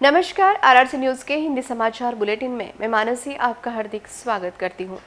नमस्कार, RRC news के हिंदी समाचार बुलेटिन में मैं मानसी आपका हार्दिक स्वागत करती हूं।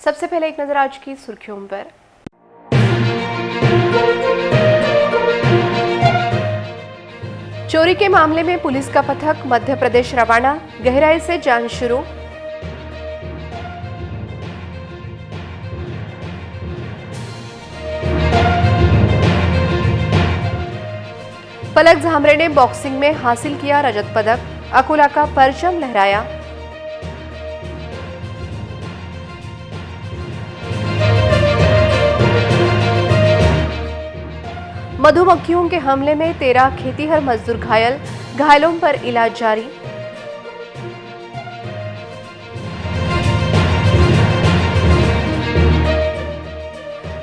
सबसे पहले एक नजर आज की सुर्खियों पर। चोरी के मामले में पुलिस का पथक मध्य प्रदेश रवाना, गहराई से जांच शुरू। पलक झामरे ने बॉक्सिंग में हासिल किया रजत पदक, अकोला का परचम लहराया। मधुमक्खियों के हमले में 13 खेतीहर मजदूर घायल, घायलों पर इलाज जारी।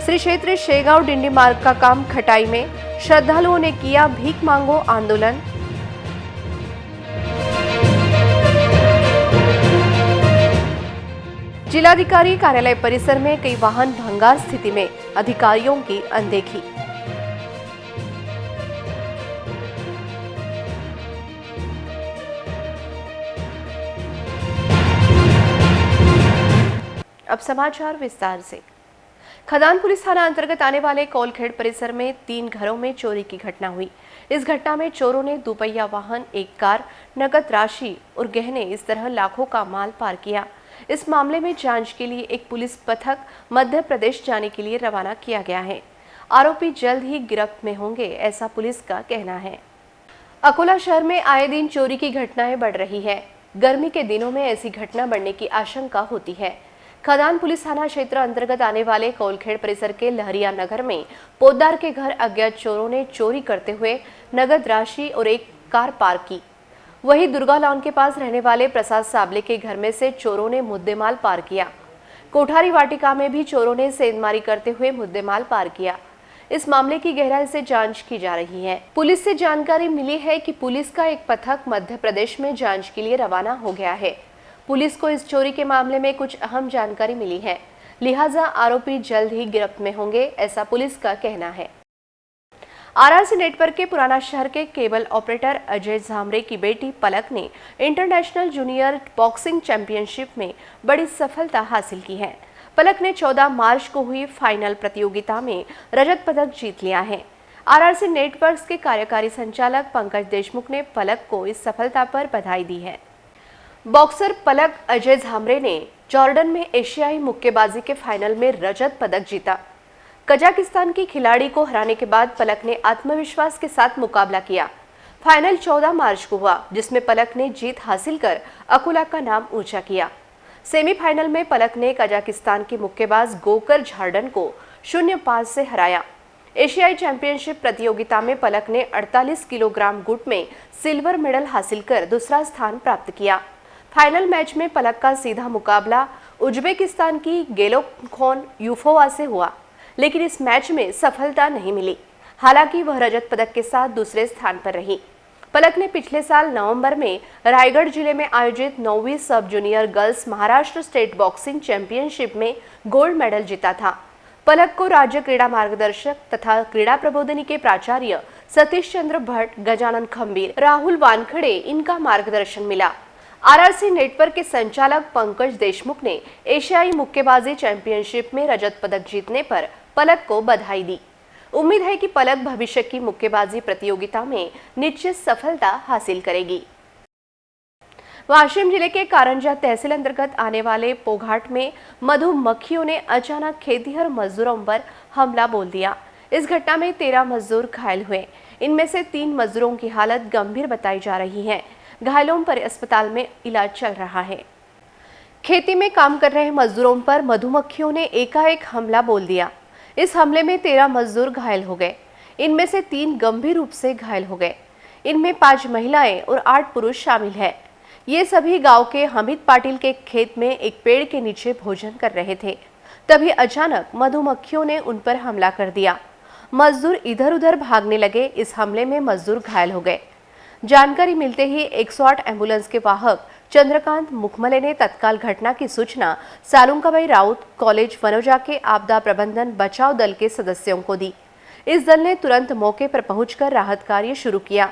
श्री क्षेत्र शेगांव डिंडी मार्ग का काम खटाई में, श्रद्धालुओं ने किया भीख मांगो आंदोलन। जिलाधिकारी कार्यालय परिसर में कई वाहन भंगार स्थिति में, अधिकारियों की अनदेखी। अब समाचार विस्तार से। खदान पुलिस थाना अंतर्गत आने वाले कोलखेड़ परिसर में 3 घरों में चोरी की घटना हुई। इस घटना में चोरों ने दुपहिया वाहन, एक कार, नकद राशि और गहने, इस तरह लाखों का माल पार किया। इस मामले में जांच के लिए एक पुलिस पथक मध्य प्रदेश जाने के लिए रवाना किया गया है। आरोपी जल्द ही गिरफ्त में होंगे, ऐसा पुलिस का कहना है। अकोला शहर में आए दिन चोरी की घटनाएं बढ़ रही है। गर्मी के दिनों में ऐसी घटना बढ़ने की आशंका होती है। खदान पुलिस थाना क्षेत्र अंतर्गत आने वाले कोलखेड़ परिसर के लहरिया नगर में पोद्दार के घर अज्ञात चोरों ने चोरी करते हुए नगद राशि और एक कार पार की। वहीं दुर्गा लॉन के पास रहने वाले प्रसाद साबले के घर में से चोरों ने मुद्देमाल पार किया। कोठारी वाटिका में भी चोरों ने सेंधमारी करते हुए मुद्देमाल पार किया। इस मामले की गहराई से जांच की जा रही है। पुलिस से जानकारी मिली है कि पुलिस का एक पथक मध्य प्रदेश में जांच के लिए रवाना हो गया है। पुलिस को इस चोरी के मामले में कुछ अहम जानकारी मिली है, लिहाजा आरोपी जल्द ही गिरफ्त में होंगे, ऐसा पुलिस का कहना है। आरआरसी नेटवर्क के पुराना शहर के केबल ऑपरेटर अजय झामरे की बेटी पलक ने इंटरनेशनल जूनियर बॉक्सिंग चैंपियनशिप में बड़ी सफलता हासिल की है। पलक ने 14 मार्च को हुई फाइनल प्रतियोगिता में रजत पदक जीत लिया है। आरआरसी नेटवर्क के कार्यकारी संचालक पंकज देशमुख ने पलक को इस सफलता पर बधाई दी है। बॉक्सर पलक अजय झामरे ने जॉर्डन में एशियाई मुक्केबाजी के फाइनल में रजत पदक जीता। कजाकिस्तान की खिलाड़ी को हराने के बाद पलक ने आत्मविश्वास के साथ मुकाबला किया। फाइनल 14 मार्च को हुआ, जिसमें पलक ने जीत हासिल कर अकोला का नाम ऊंचा किया। सेमीफाइनल में पलक ने कजाकिस्तान के मुक्केबाज गोकर झार्डन को 0-5 से हराया। एशियाई चैंपियनशिप प्रतियोगिता में पलक ने 48 किलोग्राम गुट में सिल्वर मेडल हासिल कर दूसरा स्थान प्राप्त किया। फाइनल मैच में पलक का सीधा मुकाबला उज्बेकिस्तान की गेलोखोन यूफोवा से हुआ, लेकिन इस मैच में सफलता नहीं मिली। हालांकि वह रजत पदक के साथ दूसरे स्थान पर रही। पलक ने पिछले साल नवंबर में रायगढ़ जिले में आयोजित 9वीं सब junior girls Maharashtra state boxing championship में गोल्ड मेडल जीता था। पलक को राज्य क्रीड़ा मार्गदर्शक तथा क्रीड़ा प्रबोधिनी के प्राचार्य सतीश चंद्र भट्ट, गजानन खंबीर, राहुल वानखड़े इनका मार्गदर्शन मिला। आरआरसी नेटवर्क के संचालक पंकज देशमुख ने एशियाई मुक्केबाजी चैंपियनशिप में रजत पदक जीतने पर पलक को बधाई दी। उम्मीद है कि पलक भविष्य की मुक्केबाजी प्रतियोगिता में निश्चित सफलता हासिल करेगी। वाशिम जिले के कारंजा तहसील अंतर्गत आने वाले पोघाट में मधुमक्खियों ने अचानक खेतीहर मजदूरों पर हमला बोल दिया। इस घटना में 13 मजदूर घायल हुए। इनमें से 3 मजदूरों की हालत गंभीर बताई जा रही है। घायलों पर अस्पताल में इलाज चल रहा है। खेती में काम कर रहे मजदूरों पर मधुमक्खियों ने एकाएक हमला बोल दिया। इस हमले में 13 मजदूर घायल हो गए। इनमें से 3 गंभीर रूप से घायल हो गए। इनमें 5 महिलाएं और 8 पुरुष शामिल हैं। ये सभी गांव के हमीद पाटिल के खेत में एक पेड़ के नीचे भोजन कर रहे थे। तभी अचानक मधुमक्खियों ने उन पर हमला कर दिया। मजदूर इधर उधर भागने लगे। इस हमले में मजदूर घायल हो गए। जानकारी मिलते ही 108 एम्बुलेंस के वाहक चंद्रकांत मुखमले ने तत्काल घटना की सूचना सालुंकाबाई राउत कॉलेज वनोजा के आपदा प्रबंधन बचाव दल के सदस्यों को दी। इस दल ने तुरंत मौके पर पहुंचकर राहत कार्य शुरू किया।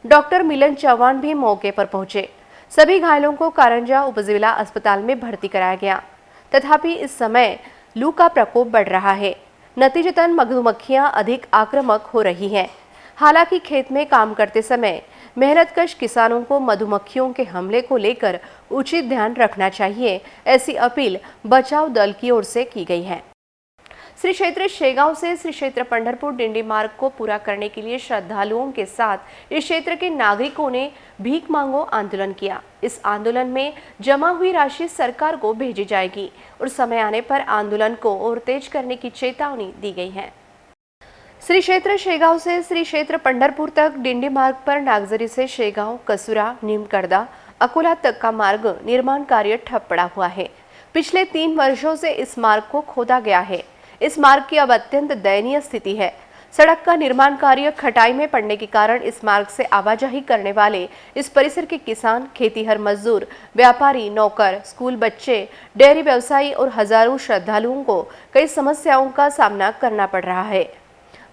डॉक्टर मिलन चौहान भी मौके पर पहुंचे। सभी घायलों को कारंजा उपजिला अस्पताल में भर्ती कराया गया। तथापि इस समय लू का प्रकोप बढ़ रहा है। नतीजतन मधुमक्खियां अधिक आक्रामक हो रही हैं। हालांकि खेत में काम करते समय मेहनतकश किसानों को मधुमक्खियों के हमले को लेकर उचित ध्यान रखना चाहिए, ऐसी अपील बचाव दल की ओर से की गई है। श्री क्षेत्र शेगांव से श्री क्षेत्र पंढरपुर डिंडी मार्ग को पूरा करने के लिए श्रद्धालुओं के साथ इस क्षेत्र के नागरिकों ने भीख मांगो आंदोलन किया। इस आंदोलन में जमा हुई राशि सरकार को भेजी जाएगी और समय आने पर आंदोलन को और तेज करने की चेतावनी दी गई है। श्री क्षेत्र शेगांव से श्री क्षेत्र पंढरपुर तक डिंडी मार्ग पर नागजरी से शेगांव, कसुरा, नीमकरदा, अकोला तक का मार्ग निर्माण कार्य ठप पड़ा हुआ है। पिछले 3 वर्षों से इस मार्ग को खोदा गया है। इस मार्ग की अब अत्यंत दयनीय स्थिति है। सड़क का निर्माण कार्य खटाई में पड़ने के कारण इस मार्ग से आवाजाही करने वाले इस परिसर के किसान, खेतीहर मजदूर, व्यापारी, नौकर, स्कूल बच्चे, डेयरी व्यवसायी और हजारों श्रद्धालुओं को कई समस्याओं का सामना करना पड़ रहा है।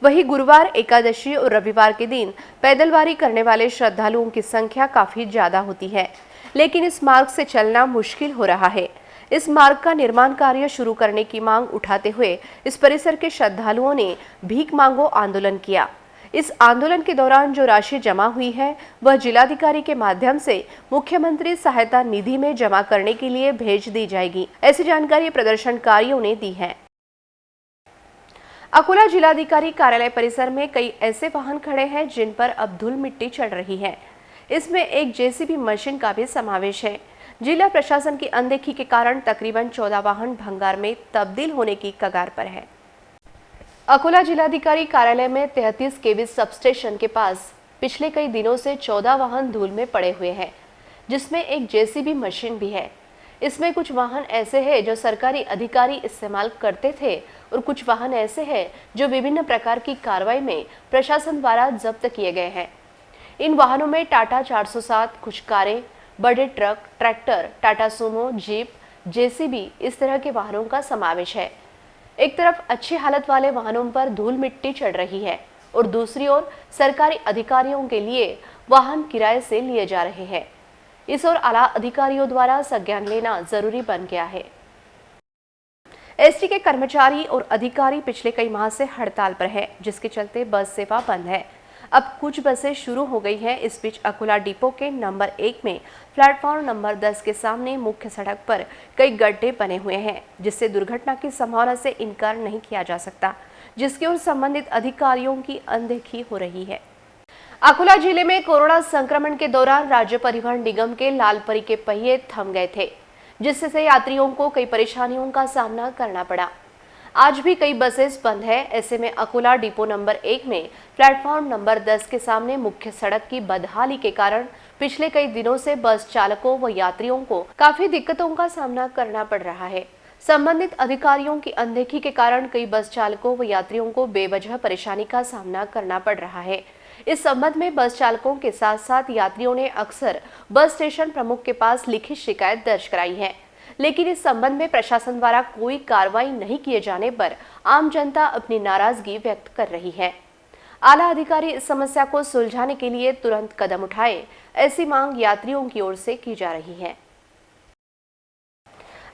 वहीं गुरुवार, एकादशी और रविवार के दिन पैदलवारी करने वाले श्रद्धालुओं की संख्या काफी ज्यादा होती है, लेकिन इस मार्ग से चलना मुश्किल हो रहा है। इस मार्ग का निर्माण कार्य शुरू करने की मांग उठाते हुए इस परिसर के श्रद्धालुओं ने भीख मांगो आंदोलन किया। इस आंदोलन के दौरान जो राशि जमा हुई है वह जिलाधिकारी के माध्यम से मुख्यमंत्री सहायता निधि में जमा करने के लिए भेज दी जाएगी, ऐसी जानकारी प्रदर्शनकारियों ने दी है। अकोला जिलाधिकारी कार्यालय परिसर में कई ऐसे वाहन खड़े हैं जिन पर अब धूल मिट्टी चढ़ रही है। इसमें एक जेसीबी मशीन का भी समावेश है। जिला प्रशासन की अनदेखी के कारण तकरीबन 14 वाहन भंगार में तब्दील होने की कगार पर है। अकोला जिलाधिकारी कार्यालय में 33 केवी सबस्टेशन के पास पिछले कई दिनों से 14 वाहन धूल में पड़े हुए हैं, जिसमें एक जेसीबी मशीन भी है। इसमें कुछ वाहन ऐसे हैं जो सरकारी अधिकारी इस्तेमाल करते थे और कुछ वाहन ऐसे हैं जो विभिन्न प्रकार की कार्रवाई में प्रशासन द्वारा जब्त किए गए हैं। इन वाहनों में टाटा 407, कुछ कारें, बड़े truck, tractor, Tata Sumo, jeep, JCB, इस तरह के वाहनों का समावेश है। एक तरफ अच्छी हालत वाले वाहनों पर धूल मिट्टी चढ़ रही है और दूसरी ओर सरकारी अधिकारियों के लिए वाहन किराए से लिए जा रहे हैं। इस ओर आला अधिकारियों द्वारा संज्ञान लेना जरूरी बन गया है। एसटी के कर्मचारी और अधिकारी पिछले कई माह से हड़ताल पर हैं, जिसके चलते बस सेवा बंद है। अब कुछ बसें शुरू हो गई हैं। इस बीच अकोला डिपो के नंबर 1 में प्लेटफॉर्म नंबर 10 के सामने मुख्य सड़क पर कई गड्ढे बने हुए हैं, जिससे दुर्घटना की संभावना से इनकार नहीं किया जा सकता, जिसकी ओर संबंधित अधिकारियों की अनदेखी हो रही है। अकोला जिले में कोरोना संक्रमण के दौरान राज्य परिवहन निगम के लालपरी के पहिए थम गए थे, जिससे यात्रियों को कई परेशानियों का सामना करना पड़ा। आज भी कई बसेस बंद है। ऐसे में अकोला डिपो नंबर 1 में प्लेटफॉर्म नंबर 10 के सामने मुख्य सड़क की बदहाली के कारण पिछले कई दिनों से बस चालकों व यात्रियों को काफी दिक्कतों का सामना करना पड़ रहा है। संबंधित अधिकारियों की अनदेखी के कारण कई बस चालकों व यात्रियों को बेवजह परेशानी का सामना करना पड़ रहा है। इस संबंध में बस चालकों के साथ साथ यात्रियों ने अक्सर बस स्टेशन प्रमुख के पास लिखित शिकायत दर्ज कराई है, लेकिन इस संबंध में प्रशासन द्वारा कोई कार्रवाई नहीं किए जाने पर आम जनता अपनी नाराजगी व्यक्त कर रही है। आला अधिकारी इस समस्या को सुलझाने के लिए तुरंत कदम उठाए, ऐसी मांग यात्रियों की ओर से की जा रही है।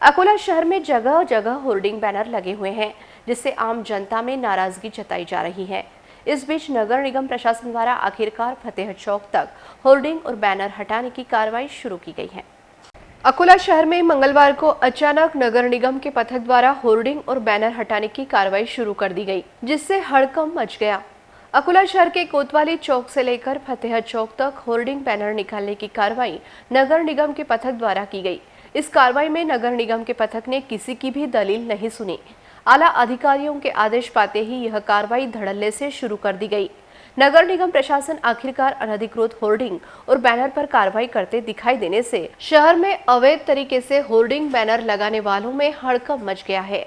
अकोला शहर में जगह जगह होर्डिंग बैनर लगे हुए हैं, जिससे आम जनता में नाराजगी जताई जा रही है। इस बीच नगर निगम प्रशासन द्वारा आखिरकार फतेह चौक तक होर्डिंग और बैनर हटाने की कार्रवाई शुरू की गई है। अकोला शहर में मंगलवार को अचानक नगर निगम के पथक द्वारा होर्डिंग और बैनर हटाने की कार्रवाई शुरू कर दी गई, जिससे हड़कंप मच गया। अकोला शहर के कोतवाली चौक से लेकर फतेह चौक तक होर्डिंग बैनर निकालने की कार्रवाई नगर निगम के पथक द्वारा की गई। इस कार्रवाई में नगर निगम के पथक ने किसी की भी दलील नहीं सुनी। आला अधिकारियों के आदेश पाते ही यह कार्रवाई धड़ल्ले से शुरू कर दी गई। नगर निगम प्रशासन आखिरकार अनधिकृत होर्डिंग और बैनर पर कार्रवाई करते दिखाई देने से शहर में अवैध तरीके से होर्डिंग बैनर लगाने वालों में हड़कंप मच गया है।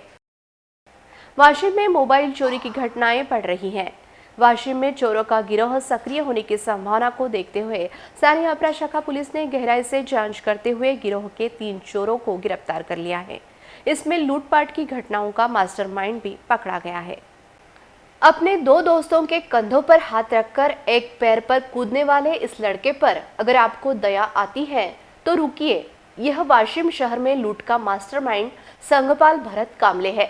वाशिम में मोबाइल चोरी की घटनाएं बढ़ रही हैं। वाशिम में चोरों का गिरोह सक्रिय होने की संभावना को देखते हुए स्थानीय अपराध शाखा पुलिस ने गहराई से जांच करते हुए गिरोह के 3 चोरों को गिरफ्तार कर लिया है। इसमें लूटपाट की घटनाओं का मास्टरमाइंड भी पकड़ा गया है। अपने दो दोस्तों के कंधों पर हाथ रखकर एक पैर पर कूदने वाले इस लड़के पर अगर आपको दया आती है तो रुकिए। यह वाशिम शहर में लूट का मास्टरमाइंड संगपाल भरत कामले है।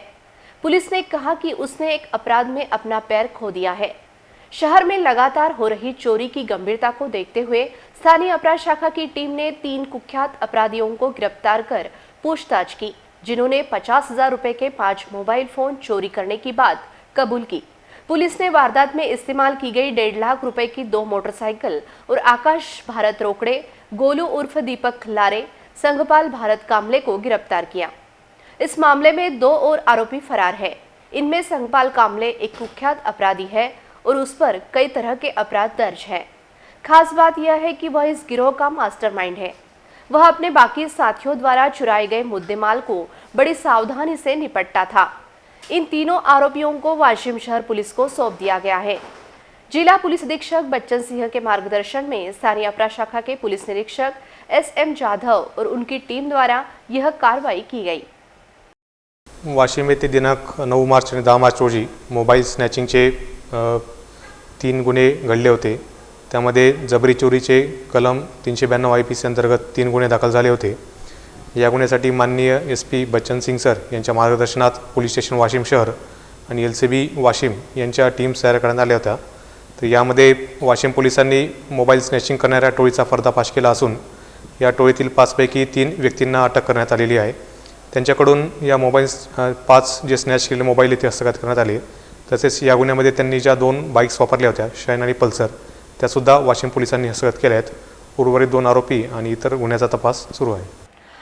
पुलिस ने कहा कि उसने एक अपराध में अपना पैर खो दिया है। शहर में लगातार हो रही चोरी की गंभीरता को देखते हुए स्थानीय अपराध शाखा की टीम ने 3 कुख्यात अपराधियों को गिरफ्तार कर पूछताछ की, जिन्होंने 50,000 रुपए के 5 मोबाइल फोन चोरी करने की बात कबूल की। पुलिस ने वारदात में इस्तेमाल की गई 1.5 लाख रुपए की 2 मोटरसाइकिल और आकाश भारत रोकड़े, गोलू उर्फ दीपक खल्लारे, संगपाल भारत कामले को गिरफ्तार किया। इस मामले में 2 और आरोपी फरार है। इनमें संगपाल कामले एक कुख्यात अपराधी है और उस पर कई तरह के अपराध दर्ज हैं। खास बात यह है कि वह इस गिरोह का मास्टरमाइंड है। वह अपने बाकी साथियों द्वारा चुराए गए मुद्देमाल को बड़ी सावधानी से निपटता था। इन तीनों आरोपियों को वाशिम शहर पुलिस को सौंप दिया गया है। जिला पुलिस अधीक्षक बच्चन सिंह के मार्गदर्शन में स्थानीय अपराध शाखा के पुलिस निरीक्षक SM जाधव और उनकी टीम द्वारा यह कार्रवाई की गई। वाशिम येथे दिनांक 9 मार्च आणि 10 मार्च रोजी मोबाईल स्नॅचिंगचे 3 गुन्हे घडले होते। त्यामध्ये जबरी चोरीचे कलम 392 IPC अंतर्गत 3 गुन्हे दाखल झाले होते। या गुन्ह्यासाठी माननीय SP बच्चन सिंग सर यांच्या मार्गदर्शनात पोलीस स्टेशन वाशिम शहर आणि LCB वाशिम यांच्या टीम्स तयार करण्यात आल्या होत्या। तर यामध्ये वाशिम पोलिसांनी मोबाईल स्नॅचिंग करणाऱ्या टोळीचा पर्दाफाश केला असून या टोळीतील 5 पैकी 3 व्यक्तींना अटक करण्यात आलेली आहे। त्यांच्याकडून या मोबाईल 5 जे स्नॅच केलेले मोबाईल इथे हस्तगत करण्यात आले। तसेच या गुन्ह्यामध्ये त्यांनी ज्या 2 बाईक्स वापरल्या होत्या, शाईन आणि पल्सर, त्यासुद्धा वाशिम पोलिसांनी हस्तगत केल्या आहेत। उर्वरित 2 आरोपी आणि इतर गुन्ह्याचा तपास सुरू आहे।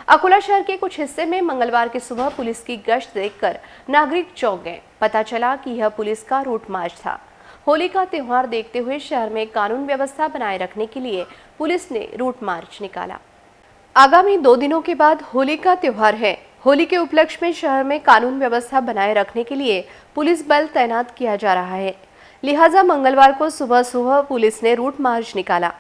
अकोला शहर के कुछ हिस्से में मंगलवार की सुबह पुलिस की गश्त देखकर नागरिक चौंक गए। पता चला कि यह पुलिस का रूट मार्च था। होली का त्योहार देखते हुए शहर में कानून व्यवस्था बनाए रखने के लिए पुलिस ने रूट मार्च निकाला। आगामी 2 दिनों के बाद होली का त्योहार है। होली के उपलक्ष्य में शहर में कानून व्यवस्था बनाए रखने के लिए पुलिस बल तैनात किया जा रहा है। लिहाजा मंगलवार को सुबह सुबह पुलिस ने रूट मार्च निकाला।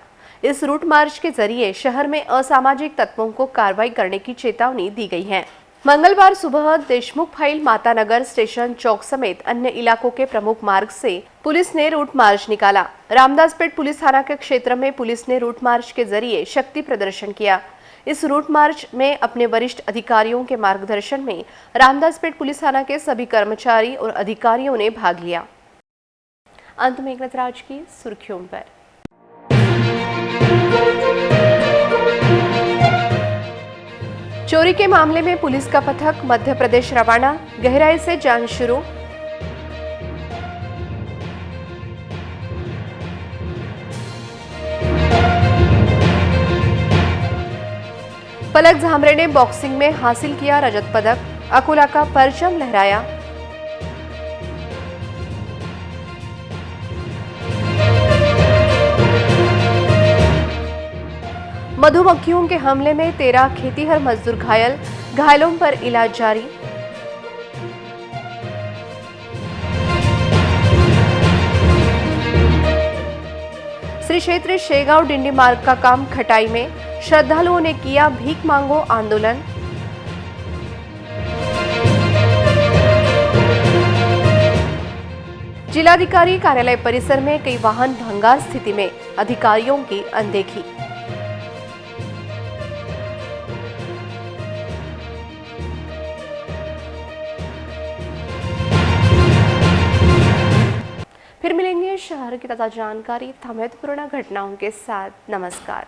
इस रूट मार्च के जरिए शहर में असामाजिक तत्वों को कार्रवाई करने की चेतावनी दी गई है। मंगलवार सुबह देशमुख फाइल मातानगर स्टेशन चौक समेत अन्य इलाकों के प्रमुख मार्ग से पुलिस ने रूट मार्च निकाला। रामदासपेट पुलिस थाना के क्षेत्र में पुलिस ने रूट मार्च के जरिए शक्ति प्रदर्शन किया। इस रूट मार्च में अपने वरिष्ठ अधिकारियों के मार्गदर्शन में रामदासपेट पुलिस थाना के सभी कर्मचारी और अधिकारियों ने भाग लिया। अंत में एक नजर आज की सुर्खियों पर। चोरी के मामले में पुलिस का पथक मध्य प्रदेश रवाना, गहराई से जांच शुरू। पलक झामरे ने बॉक्सिंग में हासिल किया रजत पदक, अकोला का परचम लहराया। मधुमक्खियों के हमले में 13 खेतीहर मजदूर घायल, घायलों पर इलाज जारी। श्री क्षेत्र शेगांव डिंडी मार्ग का काम खटाई में, श्रद्धालुओं ने किया भीख मांगो आंदोलन। जिलाधिकारी कार्यालय परिसर में कई वाहन भंगार स्थिति में, अधिकारियों की अनदेखी। फिर मिलेंगे शहर की ताजा जानकारी, महत्वपूर्ण घटनाओं के साथ। नमस्कार।